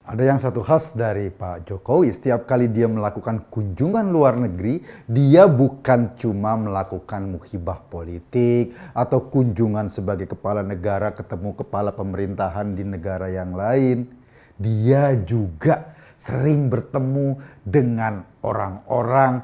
Ada yang satu khas dari Pak Jokowi, setiap kali dia melakukan kunjungan luar negeri, dia bukan cuma melakukan mukhibah politik atau kunjungan sebagai kepala negara ketemu kepala pemerintahan di negara yang lain. Dia juga sering bertemu dengan orang-orang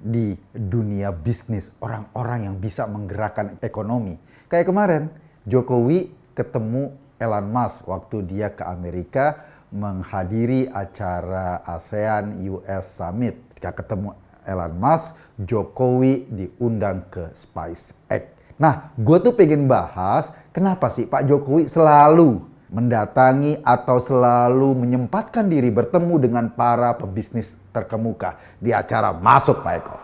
di dunia bisnis, orang-orang yang bisa menggerakkan ekonomi. Kayak kemarin, Jokowi ketemu Elon Musk waktu dia ke Amerika menghadiri acara ASEAN US Summit. Ketika ketemu Elon Musk, Jokowi diundang ke SpaceX. Nah, gue tuh pengen bahas kenapa sih Pak Jokowi selalu mendatangi atau selalu menyempatkan diri bertemu dengan para pebisnis terkemuka di acara Masuk Pak Eko.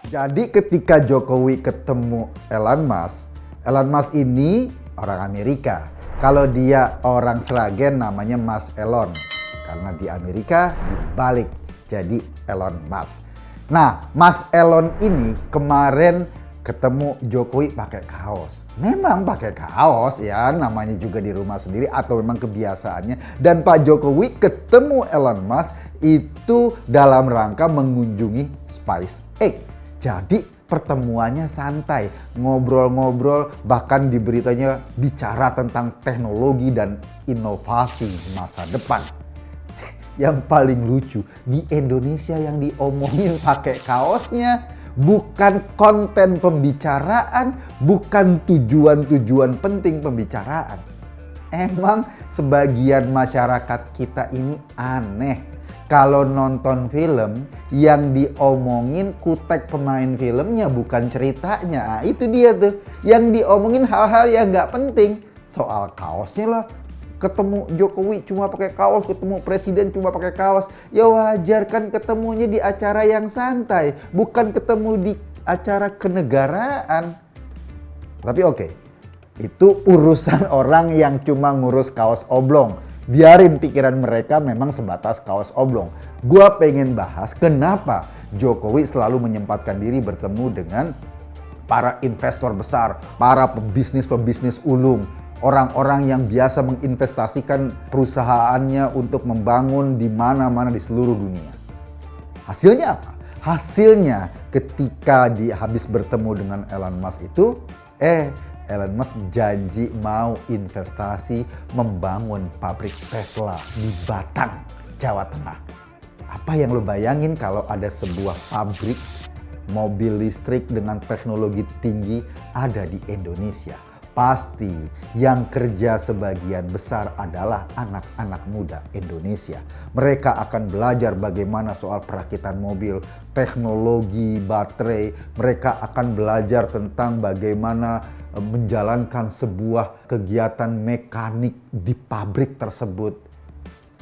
Jadi ketika Jokowi ketemu Elon Musk ini orang Amerika. Kalau dia orang Sragen namanya Mas Elon. Karena di Amerika dibalik jadi Elon Musk. Nah, Mas Elon ini kemarin ketemu Jokowi pakai kaos. Memang pakai kaos ya, namanya juga di rumah sendiri atau memang kebiasaannya. Dan Pak Jokowi ketemu Elon Musk itu dalam rangka mengunjungi SpaceX. Jadi pertemuannya santai, ngobrol-ngobrol, bahkan di beritanya bicara tentang teknologi dan inovasi masa depan. Yang paling lucu, di Indonesia yang diomongin pakai kaosnya bukan konten pembicaraan, bukan tujuan-tujuan penting pembicaraan. Emang sebagian masyarakat kita ini aneh. Kalau nonton film, yang diomongin kutek pemain filmnya bukan ceritanya. Nah, itu dia tuh, yang diomongin hal-hal yang nggak penting. Soal kaosnya lah, ketemu Jokowi cuma pakai kaos, ketemu presiden cuma pakai kaos. Ya wajar kan ketemunya di acara yang santai, bukan ketemu di acara kenegaraan. Tapi oke, itu urusan orang yang cuma ngurus kaos oblong. Biarin pikiran mereka memang sebatas kaos oblong. Gua pengen bahas kenapa Jokowi selalu menyempatkan diri bertemu dengan para investor besar, para pebisnis ulung, orang-orang yang biasa menginvestasikan perusahaannya untuk membangun di mana-mana di seluruh dunia. Hasilnya apa? Hasilnya ketika dia habis bertemu dengan Elon Musk itu, Elon Musk janji mau investasi membangun pabrik Tesla di Batang, Jawa Tengah. Apa yang lo bayangin kalau ada sebuah pabrik mobil listrik dengan teknologi tinggi ada di Indonesia? Pasti yang kerja sebagian besar adalah anak-anak muda Indonesia. Mereka akan belajar bagaimana soal perakitan mobil, teknologi baterai. Mereka akan belajar tentang bagaimana menjalankan sebuah kegiatan mekanik di pabrik tersebut.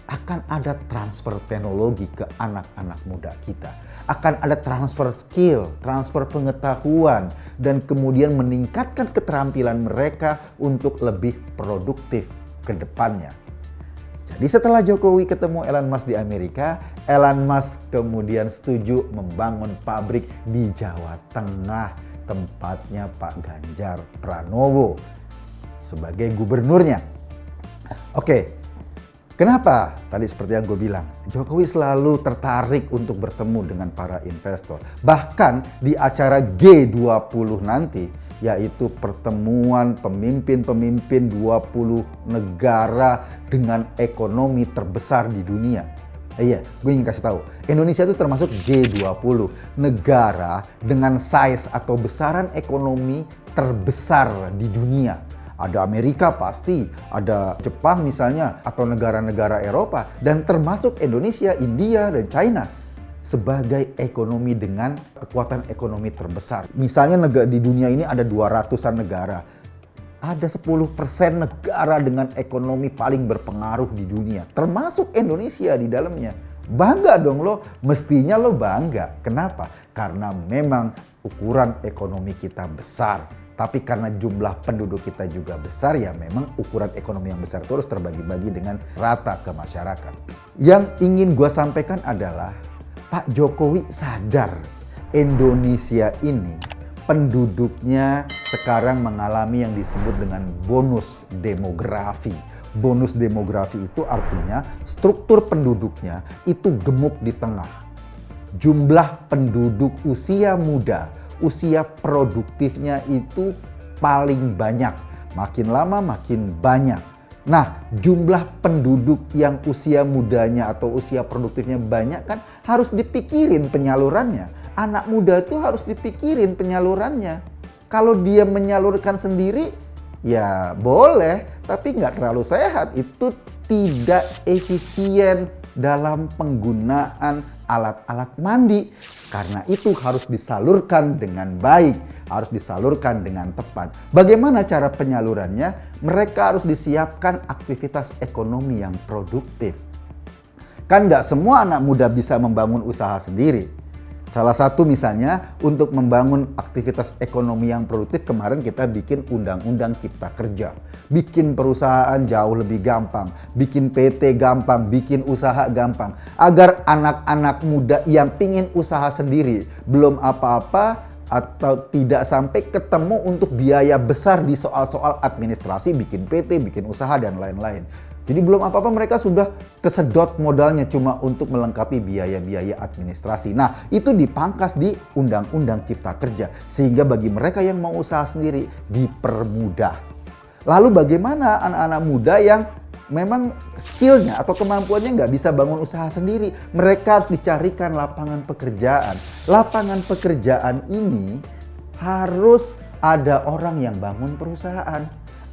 Akan ada transfer teknologi ke anak-anak muda kita. Akan ada transfer skill, transfer pengetahuan, dan kemudian meningkatkan keterampilan mereka untuk lebih produktif ke depannya. Jadi setelah Jokowi ketemu Elon Musk di Amerika, Elon Musk kemudian setuju membangun pabrik di Jawa Tengah, tempatnya Pak Ganjar Pranowo sebagai gubernurnya. Oke. Kenapa? Tadi seperti yang gue bilang, Jokowi selalu tertarik untuk bertemu dengan para investor. Bahkan di acara G20 nanti, yaitu pertemuan pemimpin-pemimpin 20 negara dengan ekonomi terbesar di dunia. Iya, gue ingin kasih tahu, Indonesia itu termasuk G20, negara dengan size atau besaran ekonomi terbesar di dunia. Ada Amerika pasti, ada Jepang misalnya, atau negara-negara Eropa, dan termasuk Indonesia, India, dan China sebagai ekonomi dengan kekuatan ekonomi terbesar. Misalnya di dunia ini ada 200-an negara. Ada 10% negara dengan ekonomi paling berpengaruh di dunia, termasuk Indonesia di dalamnya. Bangga dong lo, mestinya lo bangga. Kenapa? Karena memang ukuran ekonomi kita besar. Tapi karena jumlah penduduk kita juga besar, ya memang ukuran ekonomi yang besar itu harus terbagi-bagi dengan rata ke masyarakat. Yang ingin gue sampaikan adalah Pak Jokowi sadar Indonesia ini penduduknya sekarang mengalami yang disebut dengan bonus demografi. Bonus demografi itu artinya struktur penduduknya itu gemuk di tengah. Jumlah penduduk usia muda, usia produktifnya itu paling banyak. Makin lama makin banyak. Nah, jumlah penduduk yang usia mudanya atau usia produktifnya banyak kan harus dipikirin penyalurannya. Anak muda itu harus dipikirin penyalurannya. Kalau dia menyalurkan sendiri, ya boleh, tapi nggak terlalu sehat. Itu tidak efisien dalam penggunaan alat-alat mandi. Karena itu harus disalurkan dengan baik, harus disalurkan dengan tepat. Bagaimana cara penyalurannya? Mereka harus disiapkan aktivitas ekonomi yang produktif. Kan nggak semua anak muda bisa membangun usaha sendiri. Salah satu misalnya untuk membangun aktivitas ekonomi yang produktif, kemarin kita bikin undang-undang cipta kerja. Bikin perusahaan jauh lebih gampang, bikin PT gampang, bikin usaha gampang. Agar anak-anak muda yang pingin usaha sendiri, belum apa-apa atau tidak sampai ketemu untuk biaya besar di soal-soal administrasi, bikin PT, bikin usaha dan lain-lain. Jadi belum apa-apa mereka sudah kesedot modalnya cuma untuk melengkapi biaya-biaya administrasi. Nah, itu dipangkas di Undang-Undang Cipta Kerja. Sehingga bagi mereka yang mau usaha sendiri dipermudah. Lalu bagaimana anak-anak muda yang memang skillnya atau kemampuannya nggak bisa bangun usaha sendiri? Mereka harus dicarikan lapangan pekerjaan. Lapangan pekerjaan ini harus ada orang yang bangun perusahaan.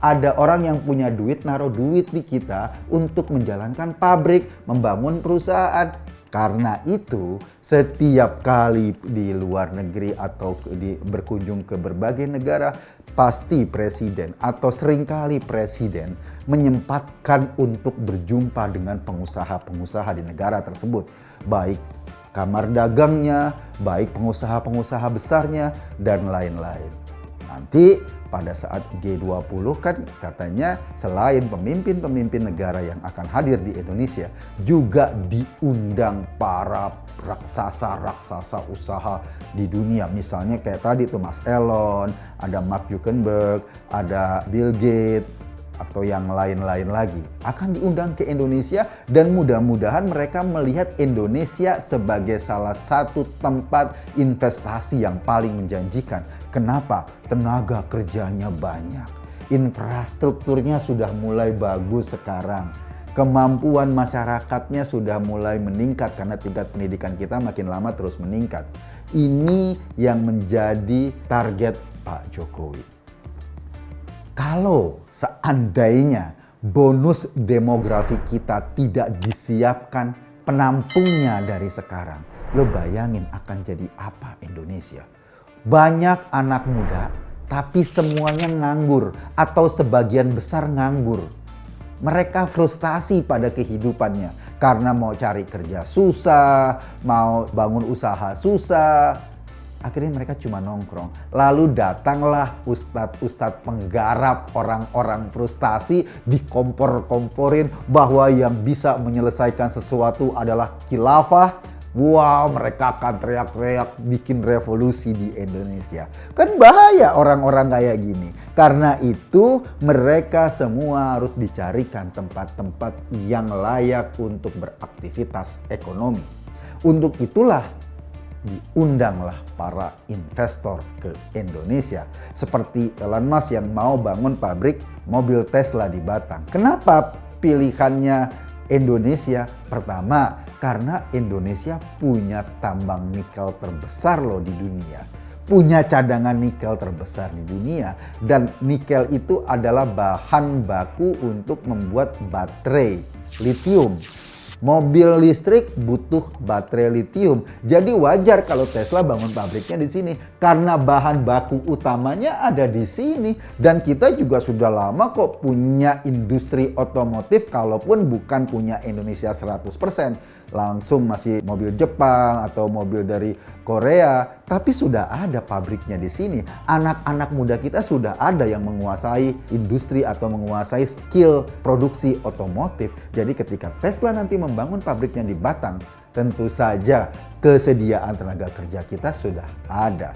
Ada orang yang punya duit, naruh duit di kita untuk menjalankan pabrik, membangun perusahaan. Karena itu, setiap kali di luar negeri atau berkunjung ke berbagai negara, pasti presiden atau seringkali presiden menyempatkan untuk berjumpa dengan pengusaha-pengusaha di negara tersebut. Baik kamar dagangnya, baik pengusaha-pengusaha besarnya, dan lain-lain. Nanti pada saat G20 kan katanya selain pemimpin-pemimpin negara yang akan hadir di Indonesia, juga diundang para raksasa-raksasa usaha di dunia. Misalnya kayak tadi tuh Mas Elon, ada Mark Zuckerberg, ada Bill Gates, atau yang lain-lain lagi akan diundang ke Indonesia, dan mudah-mudahan mereka melihat Indonesia sebagai salah satu tempat investasi yang paling menjanjikan. Kenapa? Tenaga kerjanya banyak, infrastrukturnya sudah mulai bagus sekarang, kemampuan masyarakatnya sudah mulai meningkat karena tingkat pendidikan kita makin lama terus meningkat. Ini yang menjadi target Pak Jokowi. Kalau seandainya bonus demografi kita tidak disiapkan penampungnya dari sekarang, lo bayangin akan jadi apa Indonesia? Banyak anak muda, tapi semuanya nganggur atau sebagian besar nganggur. Mereka frustasi pada kehidupannya karena mau cari kerja susah, mau bangun usaha susah. Akhirnya mereka cuma nongkrong. Lalu datanglah ustadz-ustadz penggarap orang-orang frustasi, dikompor-komporin bahwa yang bisa menyelesaikan sesuatu adalah khilafah. Wow, mereka akan teriak-teriak bikin revolusi di Indonesia. Kan bahaya orang-orang kayak gini. Karena itu mereka semua harus dicarikan tempat-tempat yang layak untuk beraktivitas ekonomi. Untuk itulah diundanglah para investor ke Indonesia. Seperti Elon Musk yang mau bangun pabrik mobil Tesla di Batang. Kenapa pilihannya Indonesia? Pertama, karena Indonesia punya tambang nikel terbesar loh di dunia. Punya cadangan nikel terbesar di dunia. Dan nikel itu adalah bahan baku untuk membuat baterai lithium. Mobil listrik butuh baterai lithium. Jadi wajar kalau Tesla bangun pabriknya di sini karena bahan baku utamanya ada di sini. Dan kita juga sudah lama kok punya industri otomotif, kalaupun bukan punya Indonesia 100%. Langsung masih mobil Jepang atau mobil dari Korea, tapi sudah ada pabriknya di sini. Anak-anak muda kita sudah ada yang menguasai industri atau menguasai skill produksi otomotif. Jadi ketika Tesla nanti membangun pabriknya di Batang, Tentu saja kesediaan tenaga kerja kita sudah ada.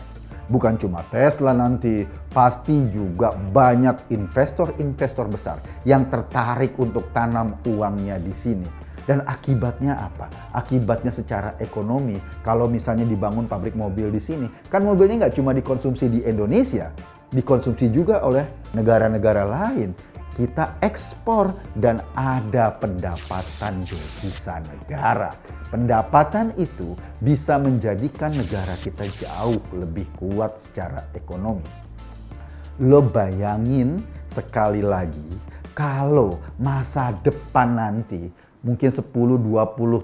Bukan cuma Tesla nanti, pasti juga banyak investor-investor besar yang tertarik untuk tanam uangnya di sini. Dan akibatnya apa? Akibatnya secara ekonomi, kalau misalnya dibangun pabrik mobil di sini, kan mobilnya nggak cuma dikonsumsi di Indonesia, dikonsumsi juga oleh negara-negara lain. Kita ekspor dan ada pendapatan devisa negara. Pendapatan itu bisa menjadikan negara kita jauh lebih kuat secara ekonomi. Lo bayangin sekali lagi kalau masa depan nanti mungkin 10-20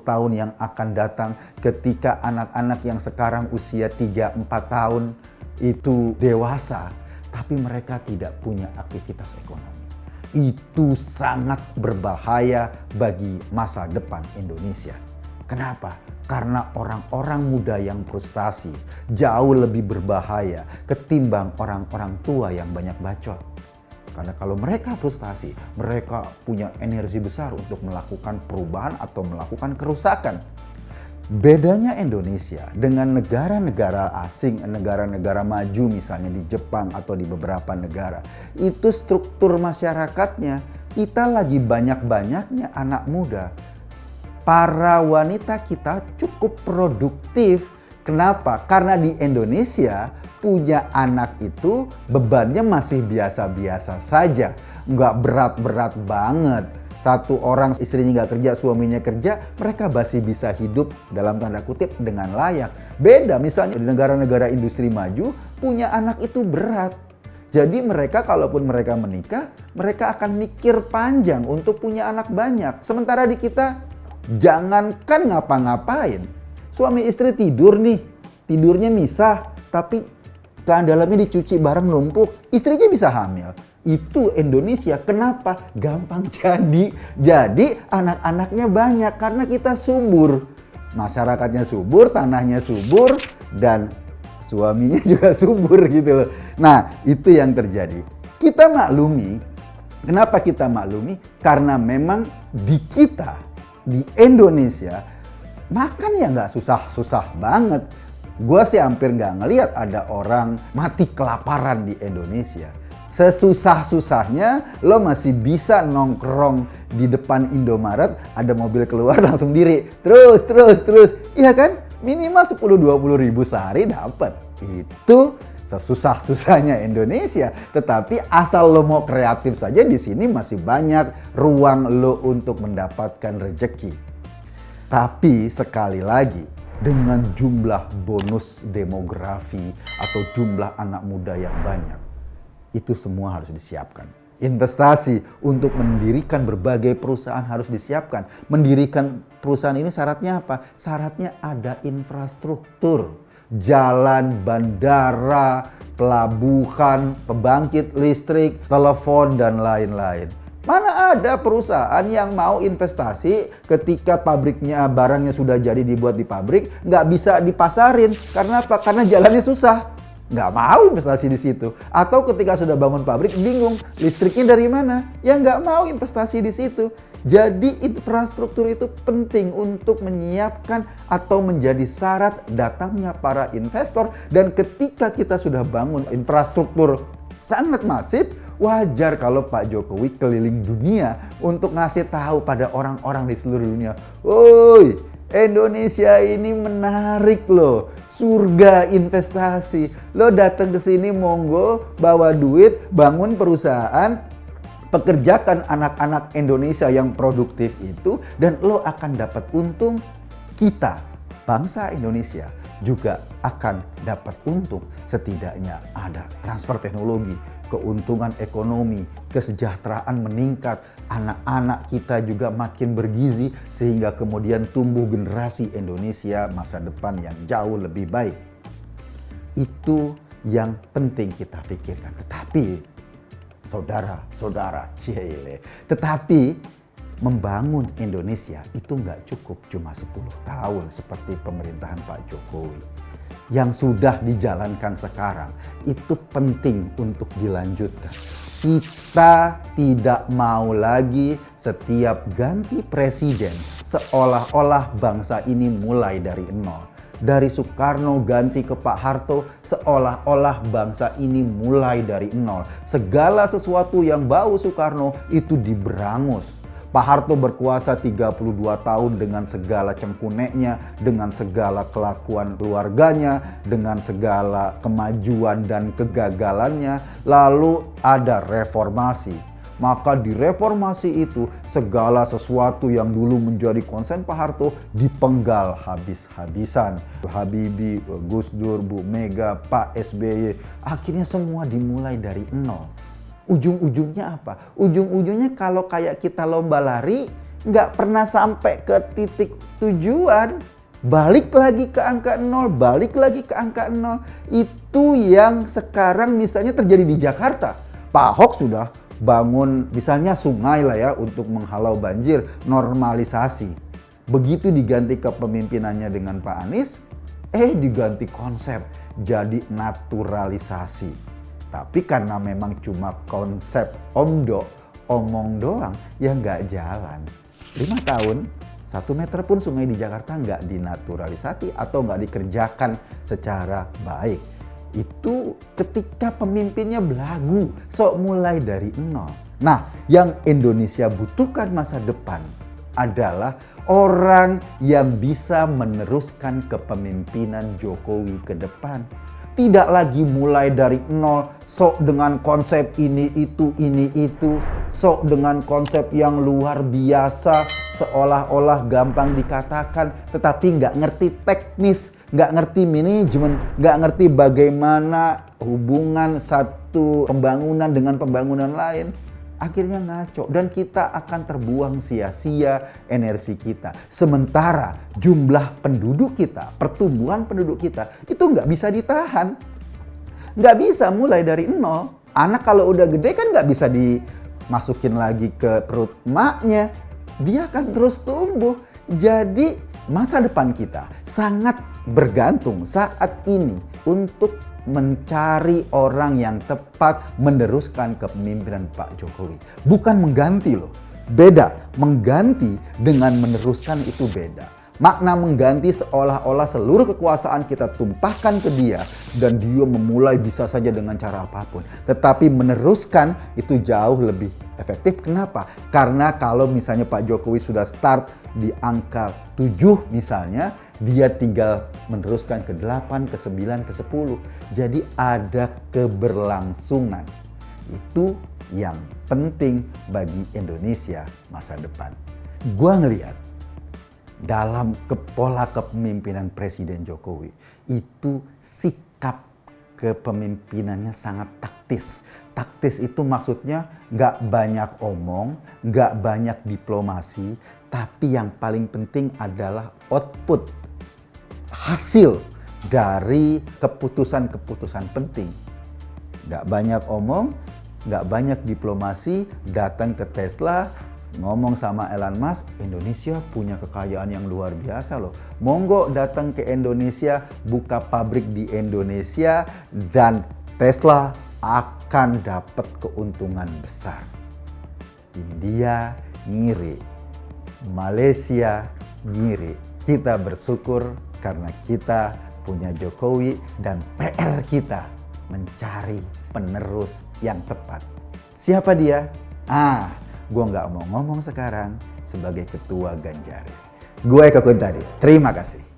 tahun yang akan datang ketika anak-anak yang sekarang usia 3-4 tahun itu dewasa, tapi mereka tidak punya aktivitas ekonomi. Itu sangat berbahaya bagi masa depan Indonesia. Kenapa? Karena orang-orang muda yang frustasi jauh lebih berbahaya ketimbang orang-orang tua yang banyak bacot. Karena kalau mereka frustasi, mereka punya energi besar untuk melakukan perubahan atau melakukan kerusakan. Bedanya Indonesia dengan negara-negara asing, negara-negara maju misalnya di Jepang atau di beberapa negara, itu struktur masyarakatnya, kita lagi banyak-banyaknya anak muda. Para wanita kita cukup produktif. Kenapa? Karena di Indonesia punya anak itu bebannya masih biasa-biasa saja. Nggak berat-berat banget. Satu orang istrinya nggak kerja, suaminya kerja, mereka masih bisa hidup dalam tanda kutip dengan layak. Beda misalnya di negara-negara industri maju, punya anak itu berat. Jadi mereka kalaupun mereka menikah, mereka akan mikir panjang untuk punya anak banyak. Sementara di kita, jangankan ngapa-ngapain. Suami istri tidur nih, tidurnya misah, tapi celana dalamnya dicuci bareng numpuk, istrinya bisa hamil. Itu Indonesia. Kenapa? Gampang jadi. Jadi anak-anaknya banyak karena kita subur. Masyarakatnya subur, tanahnya subur, dan suaminya juga subur gitu loh. Nah, itu yang terjadi. Kita maklumi. Kenapa kita maklumi? Karena memang di kita, di Indonesia, makan ya nggak susah-susah banget. Gue sih hampir nggak ngelihat ada orang mati kelaparan di Indonesia. Sesusah-susahnya lo masih bisa nongkrong di depan Indomaret, ada mobil keluar langsung diri. Terus. Iya kan? Minimal 10-20 ribu sehari dapat. Itu sesusah-susahnya Indonesia. Tetapi asal lo mau kreatif saja, di sini masih banyak ruang lo untuk mendapatkan rezeki. Tapi sekali lagi, dengan jumlah bonus demografi atau jumlah anak muda yang banyak, itu semua harus disiapkan. Investasi untuk mendirikan berbagai perusahaan harus disiapkan. Mendirikan perusahaan ini syaratnya apa? Syaratnya ada infrastruktur. Jalan, bandara, pelabuhan, pembangkit listrik, telepon, dan lain-lain. Mana ada perusahaan yang mau investasi ketika pabriknya, barangnya sudah jadi dibuat di pabrik, nggak bisa dipasarin. Karena apa? Karena jalannya susah. Nggak mau investasi di situ. Atau ketika sudah bangun pabrik, bingung listriknya dari mana? Ya nggak mau investasi di situ. Jadi infrastruktur itu penting untuk menyiapkan atau menjadi syarat datangnya para investor. Dan ketika kita sudah bangun infrastruktur sangat masif, wajar kalau Pak Jokowi keliling dunia untuk ngasih tahu pada orang-orang di seluruh dunia, "Woi, Indonesia ini menarik loh, surga investasi. Lo datang ke sini monggo, bawa duit, bangun perusahaan, pekerjakan anak-anak Indonesia yang produktif itu, dan lo akan dapat untung. Kita, bangsa Indonesia, juga akan dapat untung. Setidaknya ada transfer teknologi, keuntungan ekonomi, kesejahteraan meningkat, anak-anak kita juga makin bergizi sehingga kemudian tumbuh generasi Indonesia masa depan yang jauh lebih baik." Itu yang penting kita pikirkan. Tetapi saudara-saudara, tetapi membangun Indonesia itu nggak cukup cuma 10 tahun seperti pemerintahan Pak Jokowi. Yang sudah dijalankan sekarang itu penting untuk dilanjutkan. Kita tidak mau lagi setiap ganti presiden seolah-olah bangsa ini mulai dari nol. Dari Soekarno ganti ke Pak Harto seolah-olah bangsa ini mulai dari nol. Segala sesuatu yang bau Soekarno itu diberangus. Pak Harto berkuasa 32 tahun dengan segala cengkuneknya, dengan segala kelakuan keluarganya, dengan segala kemajuan dan kegagalannya. Lalu ada reformasi. Maka di reformasi itu segala sesuatu yang dulu menjadi konsen Pak Harto dipenggal habis-habisan. Habibie, Gus Dur, Bu Mega, Pak SBY, akhirnya semua dimulai dari nol. Ujung-ujungnya apa? Ujung-ujungnya kalau kayak kita lomba lari, nggak pernah sampai ke titik tujuan. Balik lagi ke angka nol, balik lagi ke angka nol. Itu yang sekarang misalnya terjadi di Jakarta. Pak Ahok sudah bangun misalnya sungai lah ya untuk menghalau banjir, normalisasi. Begitu diganti kepemimpinannya dengan Pak Anies, diganti konsep jadi naturalisasi. Tapi karena memang cuma konsep omong doang, ya nggak jalan. 5 tahun, 1 meter pun sungai di Jakarta nggak dinaturalisasi atau nggak dikerjakan secara baik. Itu ketika pemimpinnya belagu, sok mulai dari nol. Nah, yang Indonesia butuhkan masa depan adalah orang yang bisa meneruskan kepemimpinan Jokowi ke depan. Tidak lagi mulai dari nol, sok dengan konsep ini itu, sok dengan konsep yang luar biasa, seolah-olah gampang dikatakan, tetapi nggak ngerti teknis, nggak ngerti manajemen, nggak ngerti bagaimana hubungan satu pembangunan dengan pembangunan lain. Akhirnya ngaco dan kita akan terbuang sia-sia energi kita. Sementara jumlah penduduk kita, pertumbuhan penduduk kita itu nggak bisa ditahan. Nggak bisa mulai dari nol. Anak kalau udah gede kan nggak bisa dimasukin lagi ke perut emaknya. Dia akan terus tumbuh. Jadi masa depan kita sangat bergantung saat ini untuk mencari orang yang tepat meneruskan kepemimpinan Pak Jokowi. Bukan mengganti loh. Beda. Mengganti dengan meneruskan itu beda. Makna mengganti seolah-olah seluruh kekuasaan kita tumpahkan ke dia dan dia memulai bisa saja dengan cara apapun. Tetapi meneruskan itu jauh lebih efektif. Kenapa? Karena kalau misalnya Pak Jokowi sudah start di angka 7 misalnya, dia tinggal meneruskan ke 8, ke 9, ke 10. Jadi ada keberlangsungan. Itu yang penting bagi Indonesia masa depan. Gua ngelihat dalam pola kepemimpinan Presiden Jokowi itu sikap kepemimpinannya sangat taktis. Taktis itu maksudnya nggak banyak omong, nggak banyak diplomasi, tapi yang paling penting adalah output, hasil dari keputusan-keputusan penting. Nggak banyak omong, nggak banyak diplomasi, datang ke Tesla, ngomong sama Elon Musk, Indonesia punya kekayaan yang luar biasa loh. Monggo datang ke Indonesia, buka pabrik di Indonesia, dan Tesla akan dapat keuntungan besar. India ngiri, Malaysia ngiri. Kita bersyukur karena kita punya Jokowi dan PR kita mencari penerus yang tepat. Siapa dia? Gue nggak mau ngomong sekarang sebagai ketua Ganjaris. Gue Eko Kuntadi. Terima kasih.